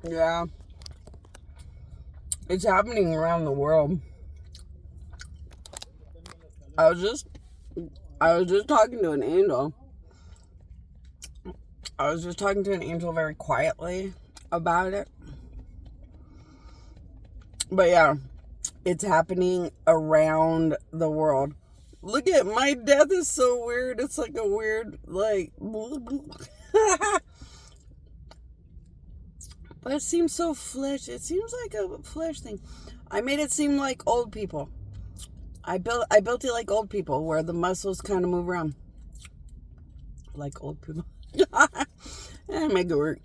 Yeah. It's happening around the world. I was just talking to an angel. I was just talking to an angel very quietly about it. But yeah, it's happening around the world. Look at my death is so weird. It's like a weird, like, but it seems so flesh. It seems like a flesh thing. I made it seem like old people. I built it like old people, where the muscles kind of move around like old people. Make it work.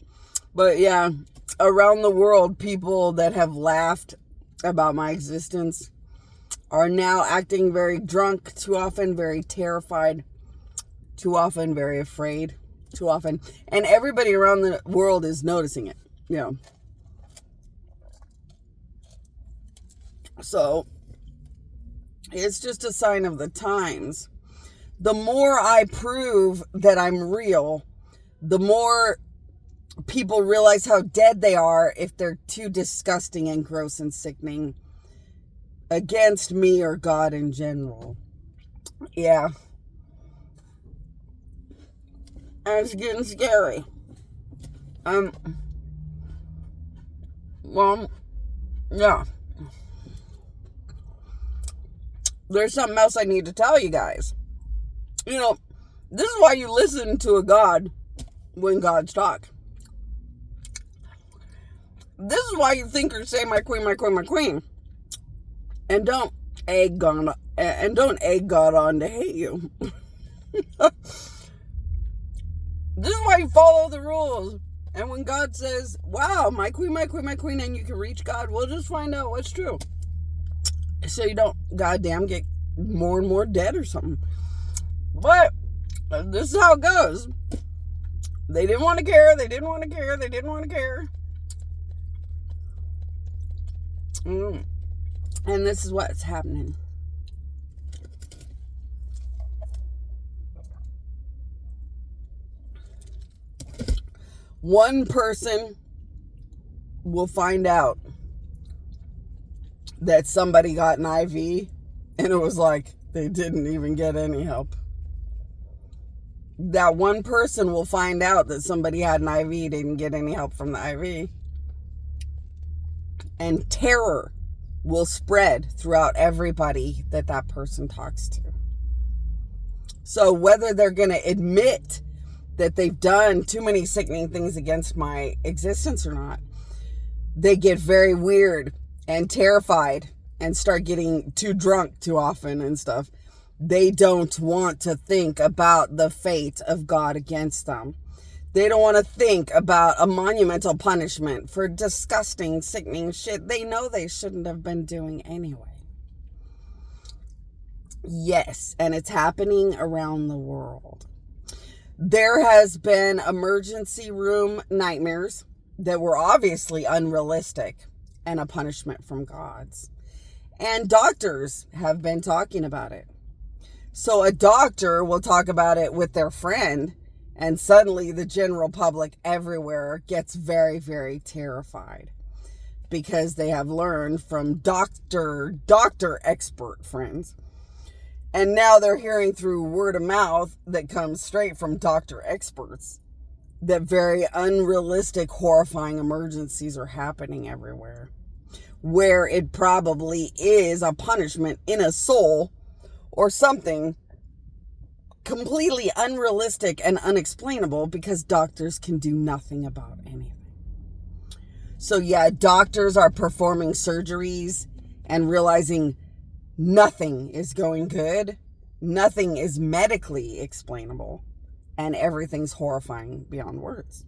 But yeah, around the world, people that have laughed about my existence are now acting very drunk, too often very terrified, too often very afraid, too often. And everybody around the world is noticing it. Yeah. So it's just a sign of the times. The more I prove that I'm real, the more people realize how dead they are if they're too disgusting and gross and sickening against me or God in general. Yeah. And it's getting scary. Well, yeah. There's something else I need to tell you guys. You know, this is why you listen to a God when God's talk. This is why you think or say, my queen, my queen, my queen. And don't egg God on to hate you. This is why you follow the rules. And when God says, wow, my queen, my queen, my queen, and you can reach God, we'll just find out what's true. So you don't, goddamn, get more and more dead or something. But this is how it goes. They didn't want to care. They didn't want to care. They didn't want to care. And this is what's happening. One person will find out that somebody got an IV and it was like they didn't even get any help. That one person will find out that somebody had an IV, didn't get any help from the IV. And terror will spread throughout everybody that person talks to. So whether they're going to admit that they've done too many sickening things against my existence or not, they get very weird and terrified and start getting too drunk too often and stuff. They don't want to think about the fate of God against them. They don't want to think about a monumental punishment for disgusting, sickening shit they know they shouldn't have been doing anyway. Yes, and it's happening around the world. There has been emergency room nightmares that were obviously unrealistic and a punishment from God's. And doctors have been talking about it. So a doctor will talk about it with their friend, and suddenly the general public everywhere gets very, very terrified because they have learned from doctor expert friends. And now they're hearing through word of mouth that comes straight from doctor experts that very unrealistic, horrifying emergencies are happening everywhere, where it probably is a punishment in a soul or something completely unrealistic and unexplainable because doctors can do nothing about anything. So yeah, doctors are performing surgeries and realizing nothing is going good. Nothing is medically explainable. And everything's horrifying beyond words.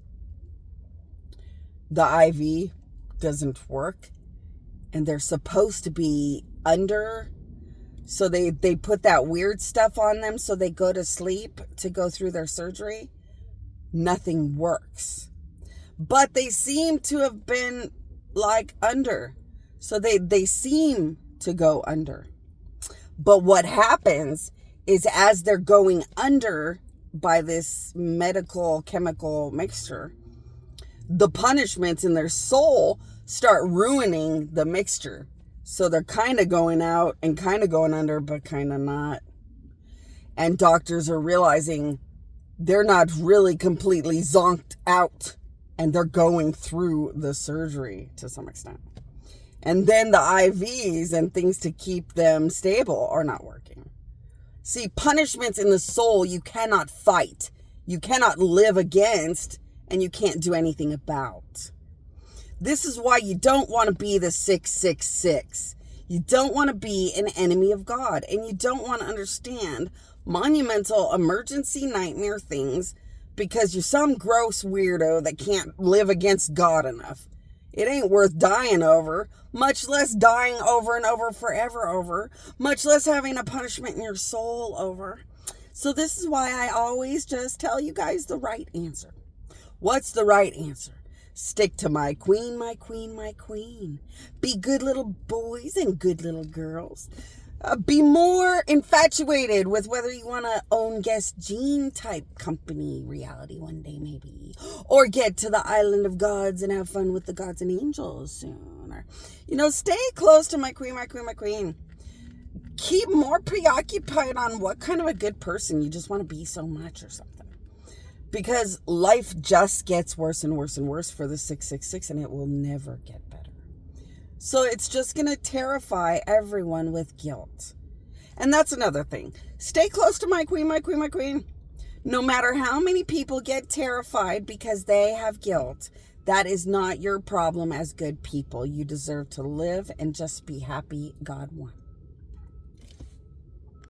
The IV doesn't work. And they're supposed to be under. So they put that weird stuff on them so they go to sleep to go through their surgery. Nothing works. But they seem to have been like under. So they seem to go under. But what happens is as they're going under by this medical chemical mixture, the punishments in their soul start ruining the mixture. So they're kind of going out and kind of going under, but kind of not. And doctors are realizing they're not really completely zonked out, and they're going through the surgery to some extent. And then the IVs and things to keep them stable are not working. See, punishments in the soul you cannot fight, you cannot live against, and you can't do anything about. This is why you don't want to be the 666. You don't want to be an enemy of God, and you don't want to understand monumental emergency nightmare things because you're some gross weirdo that can't live against God enough. It ain't worth dying over, much less dying over and over forever over, much less having a punishment in your soul over. So this is why I always just tell you guys the right answer. What's the right answer? Stick to my queen, my queen, my queen. Be good little boys and good little girls. Be more infatuated with whether you want to own Guest Jean type company reality one day maybe. Or get to the island of gods and have fun with the gods and angels soon. Or, stay close to my queen, my queen, my queen. Keep more preoccupied on what kind of a good person you just want to be so much or something. Because life just gets worse and worse and worse for the 666, and it will never get better. So it's just going to terrify everyone with guilt. And that's another thing. Stay close to my queen, my queen, my queen. No matter how many people get terrified because they have guilt, that is not your problem as good people. You deserve to live and just be happy God wants.